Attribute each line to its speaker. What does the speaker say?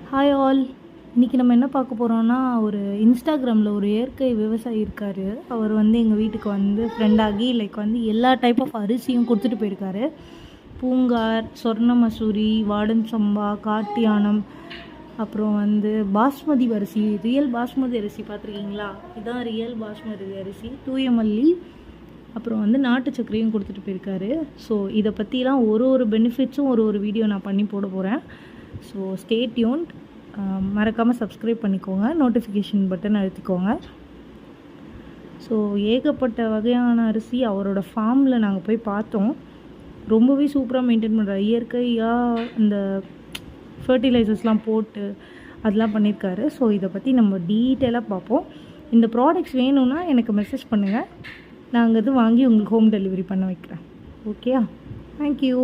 Speaker 1: Hi all. இன்றைக்கி நம்ம என்ன பார்க்க போகிறோன்னா, ஒரு இன்ஸ்டாகிராமில் ஒரு இயற்கை விவசாயி இருக்கார். அவர் எங்கள் வீட்டுக்கு ஃப்ரெண்டாகி எல்லா டைப் ஆஃப் அரிசியும் கொடுத்துட்டு போயிருக்காரு. பூங்கார், சொர்ண மசூரி, வாடன் சம்பா, காட்டியானம், அப்புறம் பாஸ்மதி அரிசி, ரியல் பாஸ்மதி அரிசி பார்த்துருக்கீங்களா? இதுதான் ரியல் பாஸ்மதி அரிசி, தூயமல்லி, அப்புறம் நாட்டு சர்க்கரையும் கொடுத்துட்டு போயிருக்காரு. ஸோ இதை பற்றிலாம் ஒரு பெனிஃபிட்ஸும் ஒரு வீடியோ நான் பண்ணி போட போகிறேன். So stay tuned. மறக்காமல் சப்ஸ்கிரைப் பண்ணிக்கோங்க, நோட்டிஃபிகேஷன் பட்டன் அழுத்திக்கோங்க. ஸோ ஏகப்பட்ட வகையான அரிசி அவரோட ஃபார்மில் நாங்கள் போய் பார்த்தோம். ரொம்பவே சூப்பராக மெயின்டைன் பண்ணுறாரு. இயற்கையாக இந்த ஃபர்டிலைசர்ஸ்லாம் போட்டு அதெல்லாம் பண்ணியிருக்காரு. ஸோ இதை பற்றி நம்ம டீட்டெயிலாக பார்ப்போம். இந்த ப்ராடக்ட்ஸ் வேணும்னா எனக்கு மெசேஜ் பண்ணுங்கள், நாங்கள் இது வாங்கி உங்களுக்கு ஹோம் டெலிவரி பண்ண வைக்கிறேன். ஓகேயா? தேங்க்யூ.